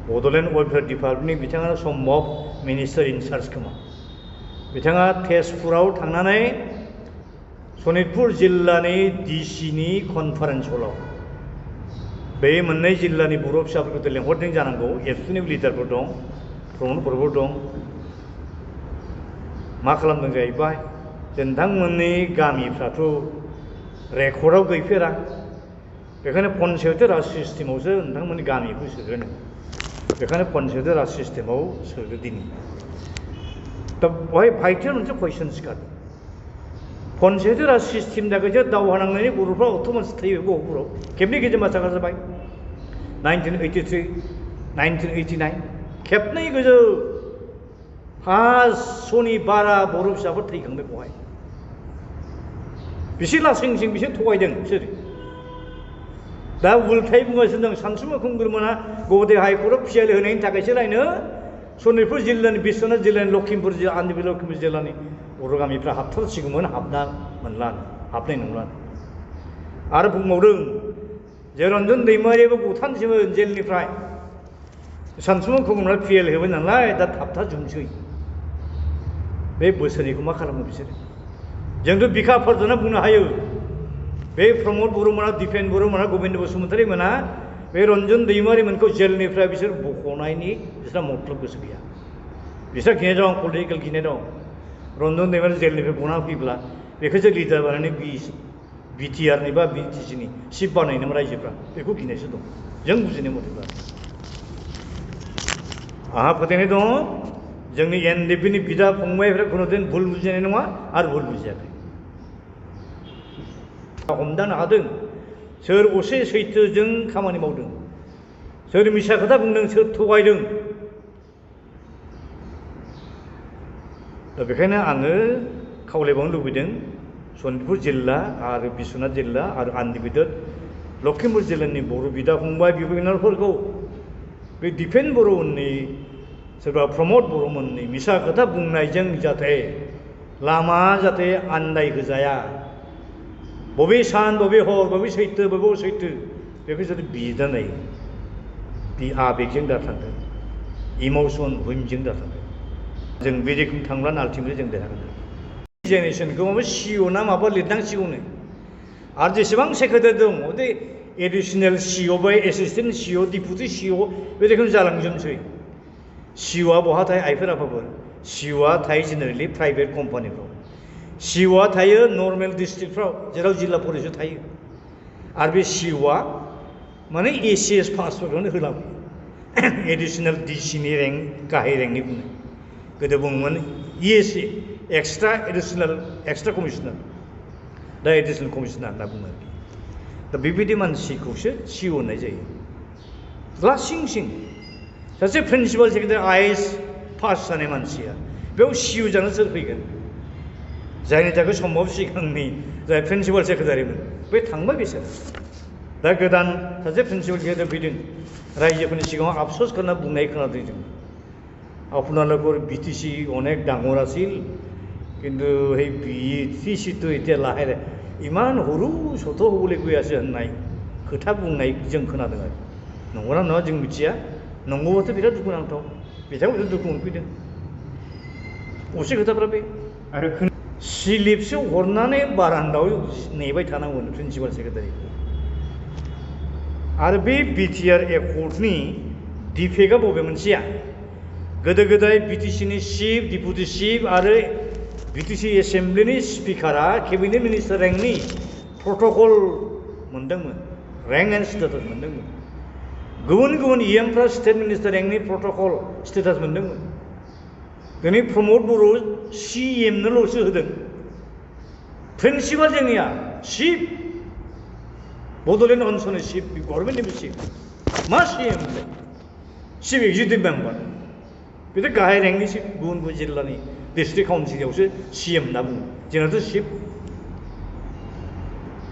बड'लेण्ड वेलफेयार डिपार्टमेन्टनि बिथाङा सम्भब मिनिस्टार इनचार्ज खोमा बिथाङा तेजपुराव थांनानै सनितपुर जिल्लानि डिसिनि कनफारेन्स हलाव बे मोननै जिल्लानि बर' फिसाफोरखौ लेंहरदों जानांगौ एबसुनि लिडारफोर दं प्रमदफोरबो दं मा खालामदों जाहैबाय नोंथांमोननि गामिफ्राथ' रेकर्डआव गैफेरा बेखायनो पन्सायत राज सिस्टेमावसो नोंथांमोननि गामिखौ सोगोनो बेखायनो पन्सायत राज सिस्टेमाव सोदो दिनै दा बेवहाय भाइटेल मोनसे कुइसन सिखारदों पन्सायत राज सिस्टेम थाखायसो दावहा नांनायनि बर'फ्रा अट'मास थैयो बर'फोराव खेबनै गेजेमा साखा जाबाय 1983 1989 खेबनै गोजौ 500नि बारा बर' फिसाफोर थैखांबाय बेवहाय बिसोर लासिंसिं बिसोर थगायदों बिसोर दा उल्थाय बुंगासिनो दं सानसुमा खुंगुरमोना गुवाहाटी हाइकर्टआव पिएल होनायनि थाखायसो लायनो सनितपुर जिल्लानि बिश्वनाथ जिल्लानि लखिमपुर जिल्ला आन्ध्र लखिमपुर जिल्लानि बर' गामिफ्रा हाबथारसिगौमोन हाबना मोनला हाबनाय नंला आरो बुंबावदों जे रन्जन दैमारियाबो गथानसैमोन जेलनिफ्राय सानसुमा खुंगुरमोना पिएल होबाय नालाय दा थाबथाजोबनोसै बे बोसोरनिखौ मा खालामो बिसोरो जोंथ' बिखा फोरजोंनो बुंनो हायो बे प्रमद बर'मोना दिपेन बर'मोना गबिन्द बसुमतारी मोना बे रन्जन दैमारिमोनखौ जेलनिफ्राय बिसोर बख'नायनि बिसोरहा मतलब गोसो गैया बिसोर गिनाय दं पलिटिकेल गिनाय दं रन्जन दैमारि जेलनिफ्राय गना फैब्ला बेखौसो लिडार बानायनानै बिटिआरनि बा बिटिसिनि चिफ बानायनोमोन रायजोफ्रा बेखौ गिनायसो दं जों बुजिनाय मथेब्ला आंहा फोथायनाय दङ जोंनि एनडिपिनि बिदा फंबायफ्रा खुनुदिन भुल बुजिनाय नङा आरो भुल बुजियाखै हमदांनो हादों सोर असे सैथोजों खामानि मावदों सोर मिसा खोथा बुंदों सोर थगायदों दा बेखायनो आङो खावलायबावनो लुबैदों सनितपुर जिल्ला आरो बिश्वनाथ जिल्ला आरो आन्ध्र लखिमपुर जिल्लानि बर' बिदा फंबाय बिब' बिनानावफोरखौ बे दिपेन बर'मोननि सोरबा प्रमद बर'मोननि मिसा खोथा बुंनायजों जाहाथे लामा जाहाथे आन्दाय होजाया बबे सान बबे हर बबे सैथो बबे असैथो बेखौ जाहाथे बिदानाय बे आबेगजों दाथांदों इम'सन हुइमजों दाथांदों जों बे रोखोम थांब्लानो आल्टिमेटलि जों देरहागोन जेनेरेसनखौ माबा सिअ ना माबा लिरनांसिगौनो आरो जेसेबां सेक्रेटारि दं बे एडिसनेल सिअ बा एसिस्टेन्ट सिअ डिपुटि सिअ बे रोखोम जालांजोबसै सिअआ बहा थायो आइफोर आफाफोर सिअआ थायो जेनेरेलि प्राइभेट कम्पानिफ्राव सिअआ थायो नर्मेल डिस्ट्रिक्टफ्राव जेराव जिल्ला परिषद थायो आरो बे सिअआ माने एसिएस पासफोरखौनो होलाङो एडिसनेल डिसिनि रेंक गाहाय रेंकनि बुङो गोदो बुङोमोन इएसए एक्सट्रा कमिसनार दा एडिसनेल कमिसनार होनना बुङो दा बेबायदि मानसिखौसो सिअ होननाय जायो लासिं सिं सासे प्रिन्सिपाल सेक्रेटारि आइएएस पास जानाय मानसिया बेयाव सिअ जानो सोर फैगोन जायनि थाखाय सम्भब सिगांनि जाय प्रिन्सिपाल सेक्रेटारिमोन बे थांबाय बिसोर दा गोदान सासे प्रिन्सिपाल सेक्रेटारि फैदों रायजोफोरनि सिगाङाव आफस'स खालामना बुंनाय खोनादों जों আপোনালোকৰ বিটিচি অনেক ডাঙৰ আছিল কিন্তু সেই বিটিচিটো এতিয়া লাহে ইমান সৰু সথ হ'বলৈ গৈ আছে होननाय खोथा बुंनाय जों खोनादों आरो नंगौना नङा जों मिथिया नंगौबाथ' बिराद दुखुनांथाव बिथांमोनखौ दुखु मोनफैदों असे खोथाफ्रा बे आरो सिलिपसो हरनानै बारान्दायाव नेबाय थानांगौमोन प्रिन्सिपाल सेक्रेटारिखौ आरो बे बिटिआर एकर्डनि डिफेक्टआ बबे मोनसेया गोदो गोदाय बिटिसिनि चिफ डिपुटि चिफ आरो बिटिसि एसेम्ब्लिनि स्पिकारा केबिनेट मिनिस्टार रेंकनि प्रट'कल मोनदोंमोन रेंक एन्ड स्टेटास मोनदोंमोन गुबुन गुबुन इएमफ्रा स्टेट मिनिस्टार रेंकनि प्रट'कल स्टेटास मोनदोंमोन दिनै प्रमद बर' सिएमनोल'सो होदों प्रिन्सिपाल जोंनिया चिफ बड'लेण्ड ओनसोलनि चिफ गभर्नमेन्टनिबो चिफ मा सिएम चिफ एक्जिकिउटिभ मेम्बार बेथ' गाहाय रेंकनि चिफ गुबुन गुबुन जिल्लानि डिस्ट्रिक्ट काउन्सिलावसो सिएम होनना बुङो जोंनाथ' चिफ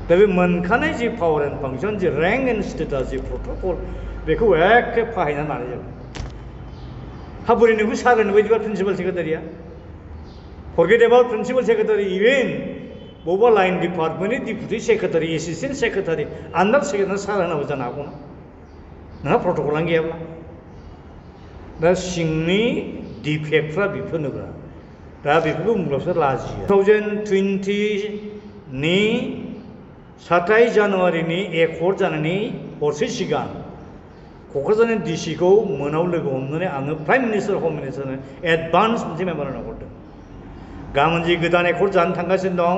दा बे मोनखानाय the power and function the rank and status the protocol बेखौ एखे फाहायना लानाय जाबाय हा बोरै नोंखौ सागोन बायदिबा प्रिन्सिपाल सेक्रेटारिया forget about principal secretary even बबेबा लाइन डिपार्टमेन्टनि deputy secretary assistant secretary under secretary सालायनांगौ जानो हागौ ना नोंहा प्रट'कलानो गैयाब्ला दा सिंनि डिफेक्टफ्रा बेफोरनोब्रा दा बेफोरखौ बुंब्लासो लाजियो 2020नि 27 जानुवारिनि एकर्ड जानायनि हरसे सिगां क'क्राझारनि डिसिखौ मोनाव लोगो हमनानै आङो प्राइम मिनिस्टार हम मिनिस्टारनो एडभान्स मोनसे मेम'रेन्डाम हरदों गाबोन जि गोदान एकर्ड जानो थांगासिनो दं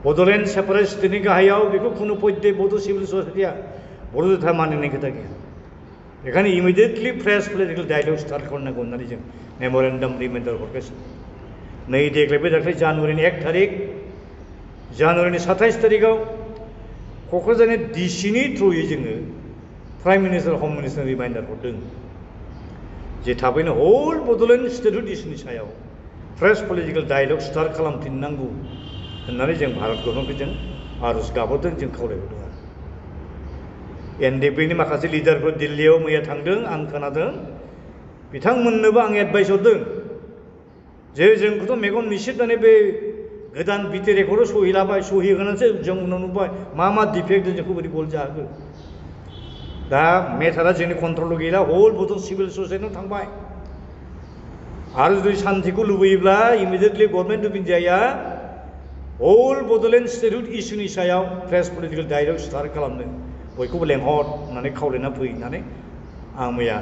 बड'लेण्ड सेपारेट स्टेटनि गाहायाव बेखौ खुनु पद्ये बड' सिभिल ससाइटिया बर' जुथा मानिनाय खोथा गैया बेखायनो immediately fresh political dialogue start खालामनांगौ होननानै जों मेम'रेन्डाम रिमाइन्डार हरगासिनो नै दाख्लै जानुवारिनि 1 थारिख जानुवारिनि 27 थारिखआव क'क्राझारनि डिसिनि थ्रुयै जोङो प्राइम मिनिस्टार हम मिनिस्टार रिमाइन्डार हरदों जे थाबैनो हल बड'लेण्ड स्टेटहुड इस्युनि सायाव फ्रेश पलिटिकेल डायलग स्टार्ट खालामफिननांगौ होननानै जों भारत गभर्नमेन्टखौ जों आर'ज गाबहरदों जों खावलायहरदों आरो एनडिपिनि माखासे लिडारफोर दिल्लीयाव मैया थांदों आं खोनादों बिथांमोननोबो आं एडभाइस हरदों जे जोंखौथ' मेगन मिसिबनानै बे गोदान बिटि रेकर्डआव सहिलाबाय सहिहोनानैसो जों उनाव नुबाय मा डिफेक्ट जोंखौ बोरै गल जाहोगोन दा मेटारा जोंनि कन्ट्रलाव गैला हल बड' सिभिल ससाइटियाव थांबाय आरो जुदि शान्तिखौ लुबैयोब्ला इमिडियेटलि गभर्नमेन्ट अफ इन्डियाया हल बड'लेण्ड स्टेटहुड इस्युनि सायाव फ्रेश पलिटिकेल डायलग स्टार्ट खालामनो बयखौबो लेंहर होननानै खावलायना फै होननानै आं मैया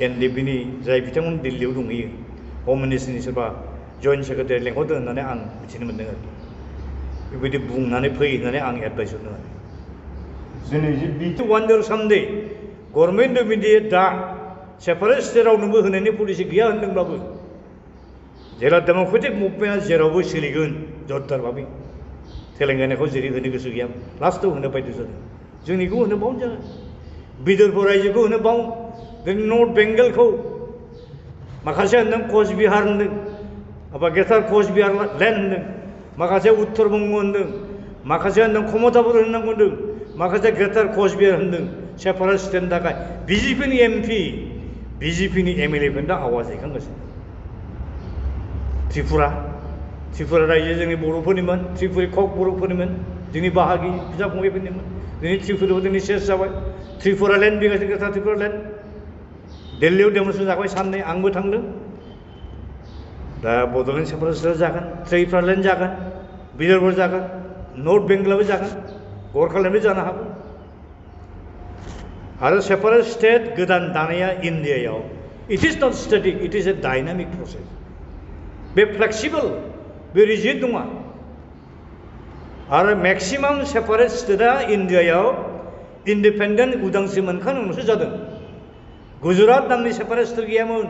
एनडिपिनि जाय बिथांमोन दिल्लीयाव दंहैयो हम मिनिस्टारनि सोरबा जइन्ट सेक्रेटारि लेंहरदों होननानै आं मिथिनो मोन्दों आरो बेबायदि बुंनानै फै होननानै आं एडभाइस हरदों आरो दिनै जे BT one there someday government of India दा सेपारेट स्टेट रावनोबो होनायनि पलिसि गैया होनदोंब्लाबो जेला डेम'क्रेटिक मुभमेन्टआ जेरावबो सोलिगोन जरदार भाबै तेलेंगानाखौ जेरै होनो गोसो गैया लास्टआव होनो बायद' जादों जोंनिखौ होनो बावनो जागोन बिदर्भ रायजोखौ होनो बाव दिनै नर्थ बेंगलखौ माखासे होनदों कचबिहार होनदों माबा गेटार कचबिहार लेन्ड होनदों माखासे उत्तर बंग होनदों माखासे होनदों क्षमतापुर होननांगौ होनदों माखासे गेटार कचबिहार होनदों सेपारेट स्टेटनि थाखाय बिजेपिनि एमपि बिजेपिनि एमएलए दा आवाज दैखांगासिनो त्रिपुरा रायजो जोंनि बर'फोरनिमोन त्रिपुरि कक बर'फोरनिमोन जोंनि बाहागि बिदा फंबायफोरनिमोन दिनै त्रिपुरायाव दिनै सेस जाबाय त्रिपुरा लेन्ड बिगासिनो गेटार त्रिपुरा लेन्ड दिल्लीयाव डेमनस्ट्रेसन जाबाय साननै आंबो थांदों दा बड'लेण्ड सेपारेट स्टेट जागोन त्रिपुरा लेन्ड जागोन बिदर्भ जागोन नर्थ बेंगलाबो जागोन गरखालेन्डबो जानो हागौ आरो सेपारेट स्टेट गोदान दानाया इन्डियायाव it is not static it is a dynamic process बे फ्लेक्सिबल बे रिजिड नङा आरो मेक्सिमाम सेपारेट स्टेटआ इन्डियायाव इन्डिपेन्डेन्ट उदांस्रि मोनखांनायनि उनावसो जादों गुजरात नामनि सेपारेट स्टेट गैयामोन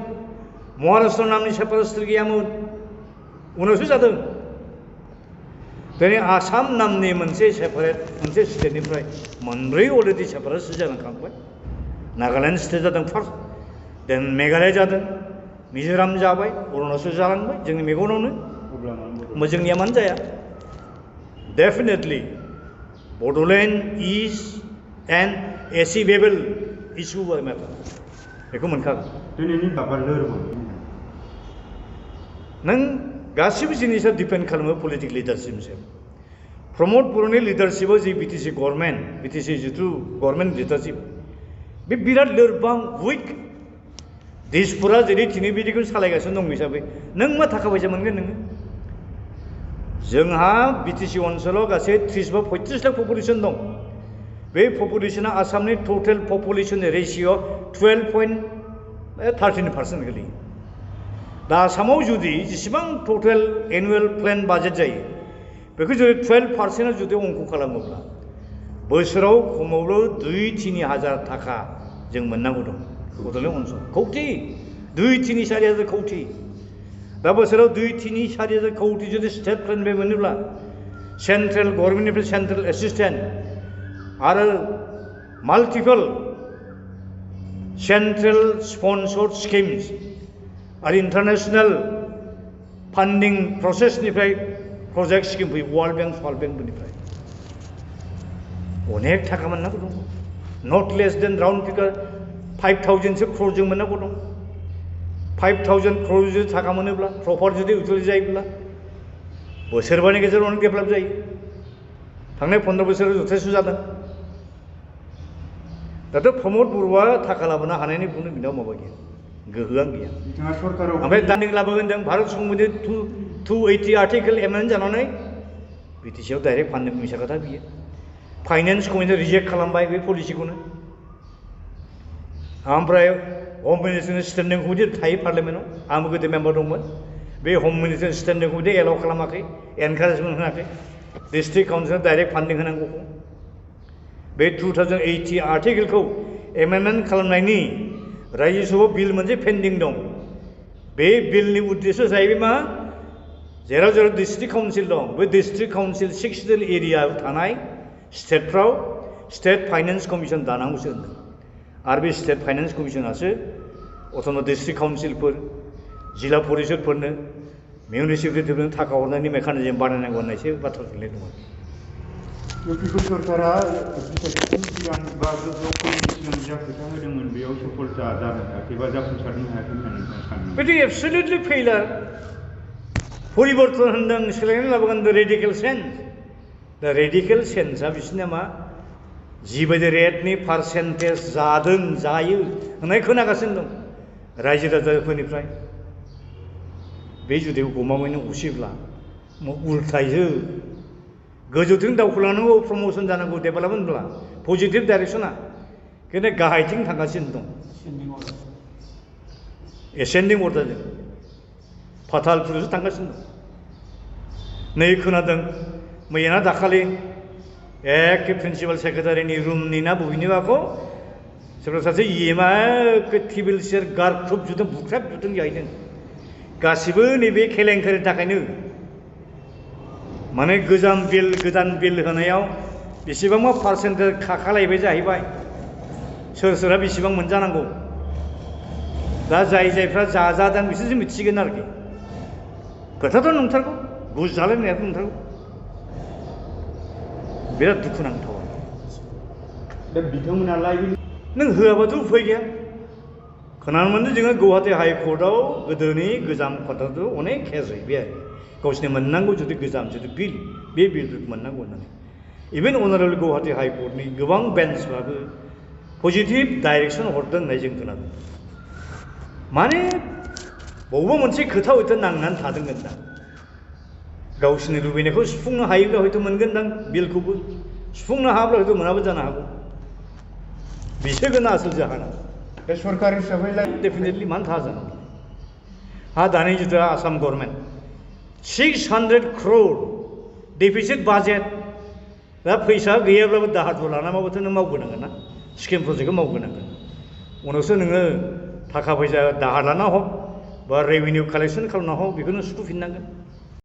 महाराष्ट्र नामनि सेपारेट स्टेट गैयामोन उनावसो जादों दिनै आसाम नामनि मोनसे सेपारेट मोनसे स्टेटनिफ्राय मोनब्रै अलरेडि सेपारेट स्टेट जालांखांबाय नागालेण्ड स्टेट जादों फार्स्ट देन मेघालय जादों मिज'राम जाबाय अरुणाचल जालांबाय जोंनि मेगनावनो जोंनिया मानो जाया definitely Bodoland is an achievable issue बाय मेटार बेखौ मोनखागोन दिनैनि बाबा लोरबां नों गासिबो जिनिसा डिपेन्ड खालामो पलिटिकेल लिडारशिपनि सायाव प्रमद बर'नि लिडारशिपआव जि बिटिसि गभर्नमेन्ट बिटिसि जिथु गभर्नमेन्ट लिडारशिप बे बिराद लोरबां उइक दिसपुरा जेरै दिनै बिदिखौ सालायगासिनो दं हिसाबै नों मा थाखा फैसा मोनगोन नोङो जोंहा बिटिसि ओनसोलाव गासै 30 बा 35 लाख पपुलेसन दं बे पपुलेसना आसामनि टोटेल पपुलेसन रेशियो 12.13% गोलैयो दा आसामाव जुदि जेसेबां टोटेल एनुअल प्लेन बाजेट जायो बेखौ जुदि 12% जुदि अंक खालामोब्ला बोसोराव खमावबो 2-3 हाजार थाखा जों मोननांगौ दं बड'लेण्ड ओनसोल कौटि 2-3-4 हाजार कौटि दा बोसोराव 2-3-4 हाजार कौटि जुदि स्टेट प्लेननिफ्राय मोनोब्ला सेन्ट्रेल गभर्नमेन्टनिफ्राय सेन्ट्रेल एसिस्टेन्ट आरो माल्टिपल सेन्ट्रेल स्पन्सर्ड स्किम्स आरो इन्टारनेशनेल फान्डिं प्रसेसनिफ्राय प्रजेक्ट स्किम फैयो वर्ल्ड बेंकफोरनिफ्राय अनेक थाखा मोननांगौ दं नट less than round figure 5,000 crore जों मोननांगौ दं 5,000 crore जुदि थाखा मोनोब्ला प्रपार जुदि इउटिलाइज जायोब्ला बोसोरबानि गेजेरावनो डेभेलप जायो थांनाय 15 बोसोराव जथेस्थ जादों दाथ' प्रमद बर'आ थाखा लाबोनो हानायनि बुंनो बिनाव माबा गैया गोहोआनो गैया बिथाङा सरकाराव ओमफ्राय दान्दिं लाबोगोन होनदों भारत संबिधान 280 आर्टिकेल एमेन्ड जानानै बिटिसिआव डाइरेक्ट फान्डिं मिसा खोथा बियो फाइनेन्स कमिटिया रिजेक्ट खालामबाय बे पलिसिखौनो ओमफ्राय हम मिनिस्टारनि स्टेन्डिं कमिटि थायो पार्लियामेन्टआव आंबो गोदो मेम्बार दंमोन बे हम मिनिस्टारनि स्टेन्डिं कमिटि एलाउ खालामाखै एनकारेजमेन्ट होनाखै डिस्ट्रिक्ट काउन्सिलआ डाइरेक्ट फान्डिं होनांगौखौ बे 2080 आर्टिकेलखौ एमेन्डमेन्ट खालामनायनि राज्यसभायाव बिल मोनसे पेन्डिं दं बे बिलनि उद्देश्य जाहैबाय मा जेराव जेराव डिस्ट्रिक्ट काउन्सिल दं बे डिस्ट्रिक्ट काउन्सिल 6 एरियायाव थानाय स्टेटफ्राव स्टेट फाइनेन्स कमिसन दानांगौसो होनदों आरो बे स्टेट फाइनेन्स कमिसनासो अट'न'मास डिस्ट्रिक्ट काउन्सिलफोर जिल्ला परिषदफोरनो मिउनिसिपेलिटिफोरनो थाखा हरनायनि मेकानिजम बानायनांगौ होननायसो बाथ्रा सोंनाय दङ पिपुल सरकारा बिसायख'थिनि सिगां बा गोजौआव सिगां जा खोथा होदोंमोन बेयाव सफलता जानो हायाखै बा जाफुंसारनो हायाखै होननानै नोंथाङा सानो बेथ' एबसलिउटलि फेइलार परिबर्तन होनदों सोलायनाय लाबोगोन द रेडिकेल सेन्स दा रेडिकेल सेन्सआ बिसोरना मा जिबायदि रेटनि पार्सेन्टेज जादों जायो होननाय खोनागासिनो दं रायजो राजाफोरनिफ्राय बे जुदि गमामायैनो उसिब्ला उल्थायसो गोजौथिं दावखोलांनांगौ प्रमोसन जानांगौ डेभेलपमेन्टब्ला पजिटिभ डाइरेक्सना खिन्थु गाहायथिं थांगासिनो दं एसेन्डिं अर्डारजों फाथालफोरसो थांगासिनो दं नै खोनादों मैयाना दाखालि एखे प्रिन्सिपाल सेक्रेटारिनि रुमनि ना बबेनिबाखौ सोरबा सासे इएमआ टेबिल चेयार गारख्रुबजुदों बुख्रेबजुदों जाहैदों गासिबो नैबे केलेंकारिनि थाखायनो माने गोदान बिल होनायाव बेसेबांबा पार्सेन्टेज खाखालायबाय जाहैबाय सोरहा बेसेबां मोनजानांगौ दा जायफ्रा जाजादों बिसोरसो मिथिगोन आरोखि खोथाथ' नंथारगौ घुस जालायनायाथ' नंथारगौ बिराद दुखुनांथाव दा बिथांमोनालाय नों होआबाथ' उफाय गैया खोनानो मोनदों जोङो गुवाहाटि हाइकर्टआव गोदोनि गोजाम खोथाथ' अनेक केस हैबाय आरो गावसोरनि मोननांगौ जुदि गोजाम जुदि बिल बे बिलफोरखौ मोननांगौ होननानै इभेन अनारेबल गुवाहाटि हाइकर्टनि गोबां बेन्चफ्राबो पजिटिभ डाइरेक्सन हरदों होननाय जों खोनादों माने बबेबा मोनसे खोथा हयथ' नांनानै थादोंगोन दा गावसोरनि लुबैनायखौ सुफुंनो हायोब्ला हयथ' मोनगोनदां बिलखौबो सुफुंनो हायाब्ला हयथ' मोनाबो जानो हागौ बिसोरखौनो आसोल जाहोना बे सरकार हिसाबै डेफिनेटलि मानो थाहा जानांगौ हा दानि जिथु Assam government 600 crore deficit budget दा फैसा गैयाब्लाबो दाहार लानानैबाबोथ' नों मावबोनांगोन ना स्किम प्रजेक्टखौ मावबोनांगोन उनावसो नोङो थाखा फैसा दाहार लाना हक बा रेभिनिउ कालेक्सन खालामना हक बेखौनो सुख'फिननांगोन